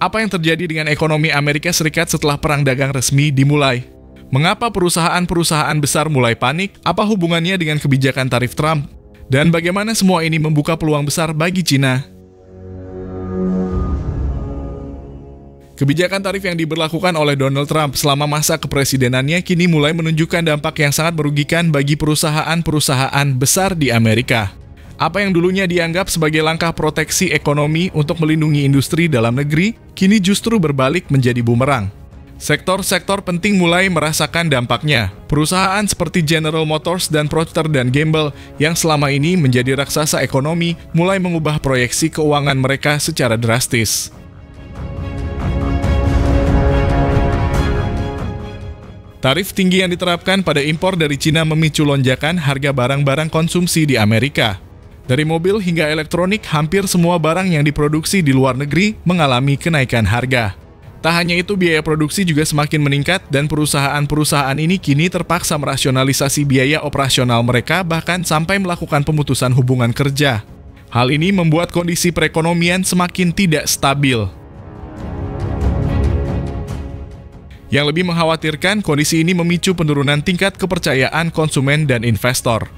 Apa yang terjadi dengan ekonomi Amerika Serikat setelah perang dagang resmi dimulai? Mengapa perusahaan-perusahaan besar mulai panik? Apa hubungannya dengan kebijakan tarif Trump? Dan bagaimana semua ini membuka peluang besar bagi Cina? Kebijakan tarif yang diberlakukan oleh Donald Trump selama masa kepresidenannya kini mulai menunjukkan dampak yang sangat merugikan bagi perusahaan-perusahaan besar di Amerika. Apa yang dulunya dianggap sebagai langkah proteksi ekonomi untuk melindungi industri dalam negeri, kini justru berbalik menjadi bumerang. Sektor-sektor penting mulai merasakan dampaknya. Perusahaan seperti General Motors dan Procter & Gamble yang selama ini menjadi raksasa ekonomi mulai mengubah proyeksi keuangan mereka secara drastis. Tarif tinggi yang diterapkan pada impor dari Cina memicu lonjakan harga barang-barang konsumsi di Amerika. Dari mobil hingga elektronik, hampir semua barang yang diproduksi di luar negeri mengalami kenaikan harga. Tak hanya itu, biaya produksi juga semakin meningkat dan perusahaan-perusahaan ini kini terpaksa merasionalisasi biaya operasional mereka bahkan sampai melakukan pemutusan hubungan kerja. Hal ini membuat kondisi perekonomian semakin tidak stabil. Yang lebih mengkhawatirkan, kondisi ini memicu penurunan tingkat kepercayaan konsumen dan investor.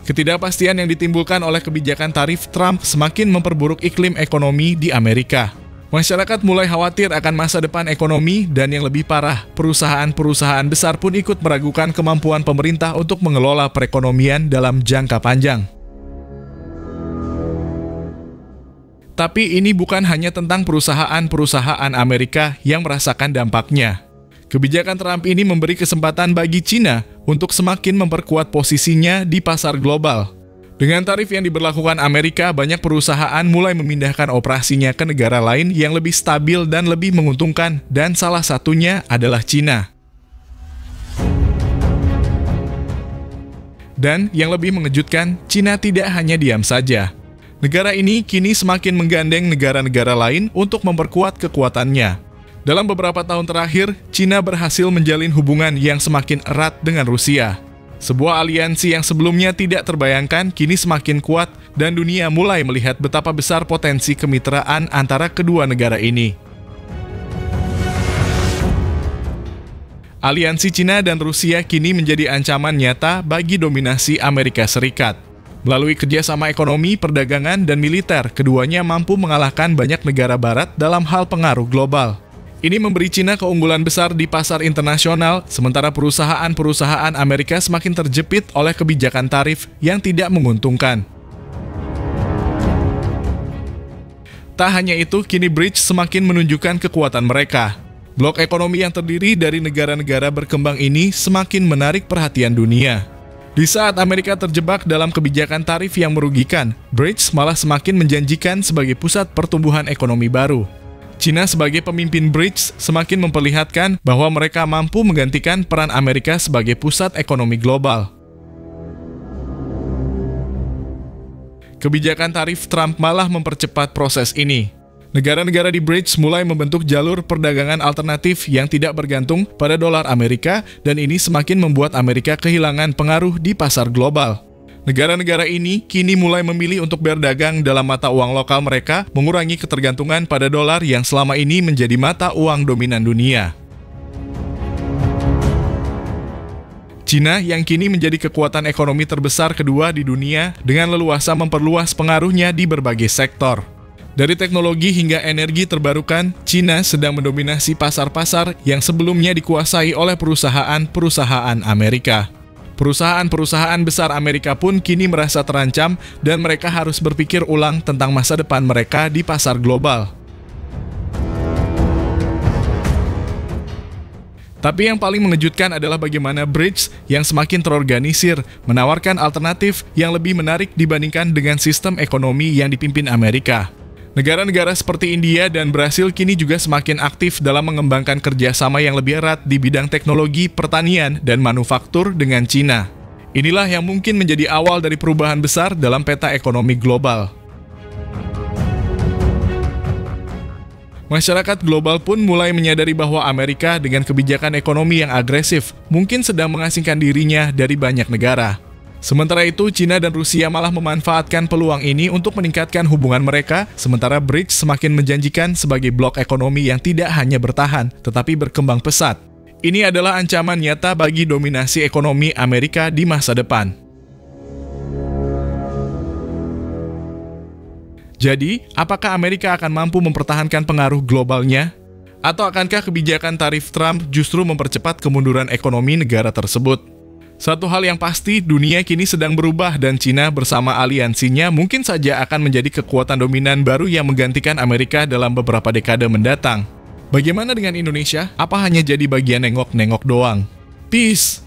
Ketidakpastian yang ditimbulkan oleh kebijakan tarif Trump semakin memperburuk iklim ekonomi di Amerika. Masyarakat mulai khawatir akan masa depan ekonomi dan yang lebih parah, perusahaan-perusahaan besar pun ikut meragukan kemampuan pemerintah untuk mengelola perekonomian dalam jangka panjang. Tapi ini bukan hanya tentang perusahaan-perusahaan Amerika yang merasakan dampaknya. Kebijakan Trump ini memberi kesempatan bagi Cina untuk semakin memperkuat posisinya di pasar global. Dengan tarif yang diberlakukan Amerika, banyak perusahaan mulai memindahkan operasinya ke negara lain yang lebih stabil dan lebih menguntungkan, dan salah satunya adalah Cina. Dan yang lebih mengejutkan, Cina tidak hanya diam saja. Negara ini kini semakin menggandeng negara-negara lain untuk memperkuat kekuatannya. Dalam beberapa tahun terakhir, Cina berhasil menjalin hubungan yang semakin erat dengan Rusia. Sebuah aliansi yang sebelumnya tidak terbayangkan kini semakin kuat dan dunia mulai melihat betapa besar potensi kemitraan antara kedua negara ini. Aliansi Cina dan Rusia kini menjadi ancaman nyata bagi dominasi Amerika Serikat. Melalui kerjasama ekonomi, perdagangan, dan militer, keduanya mampu mengalahkan banyak negara barat dalam hal pengaruh global. Ini memberi Cina keunggulan besar di pasar internasional, sementara perusahaan-perusahaan Amerika semakin terjepit oleh kebijakan tarif yang tidak menguntungkan. Tak hanya itu, kini BRICS semakin menunjukkan kekuatan mereka. Blok ekonomi yang terdiri dari negara-negara berkembang ini semakin menarik perhatian dunia. Di saat Amerika terjebak dalam kebijakan tarif yang merugikan, BRICS malah semakin menjanjikan sebagai pusat pertumbuhan ekonomi baru. Cina sebagai pemimpin BRICS semakin memperlihatkan bahwa mereka mampu menggantikan peran Amerika sebagai pusat ekonomi global. Kebijakan tarif Trump malah mempercepat proses ini. Negara-negara di BRICS mulai membentuk jalur perdagangan alternatif yang tidak bergantung pada dolar Amerika, dan ini semakin membuat Amerika kehilangan pengaruh di pasar global. Negara-negara ini kini mulai memilih untuk berdagang dalam mata uang lokal mereka, mengurangi ketergantungan pada dolar yang selama ini menjadi mata uang dominan dunia. Cina yang kini menjadi kekuatan ekonomi terbesar kedua di dunia dengan leluasa memperluas pengaruhnya di berbagai sektor. Dari teknologi hingga energi terbarukan, Cina sedang mendominasi pasar-pasar yang sebelumnya dikuasai oleh perusahaan-perusahaan Amerika. Perusahaan-perusahaan besar Amerika pun kini merasa terancam dan mereka harus berpikir ulang tentang masa depan mereka di pasar global. Tapi yang paling mengejutkan adalah bagaimana BRICS yang semakin terorganisir menawarkan alternatif yang lebih menarik dibandingkan dengan sistem ekonomi yang dipimpin Amerika. Negara-negara seperti India dan Brasil kini juga semakin aktif dalam mengembangkan kerjasama yang lebih erat di bidang teknologi, pertanian, dan manufaktur dengan Cina. Inilah yang mungkin menjadi awal dari perubahan besar dalam peta ekonomi global. Masyarakat global pun mulai menyadari bahwa Amerika dengan kebijakan ekonomi yang agresif mungkin sedang mengasingkan dirinya dari banyak negara. Sementara itu, China dan Rusia malah memanfaatkan peluang ini untuk meningkatkan hubungan mereka, sementara BRICS semakin menjanjikan sebagai blok ekonomi yang tidak hanya bertahan, tetapi berkembang pesat. Ini adalah ancaman nyata bagi dominasi ekonomi Amerika di masa depan. Jadi, apakah Amerika akan mampu mempertahankan pengaruh globalnya? Atau akankah kebijakan tarif Trump justru mempercepat kemunduran ekonomi negara tersebut? Satu hal yang pasti, dunia kini sedang berubah dan China bersama aliansinya mungkin saja akan menjadi kekuatan dominan baru yang menggantikan Amerika dalam beberapa dekade mendatang. Bagaimana dengan Indonesia? Apa hanya jadi bagian nengok-nengok doang? Peace!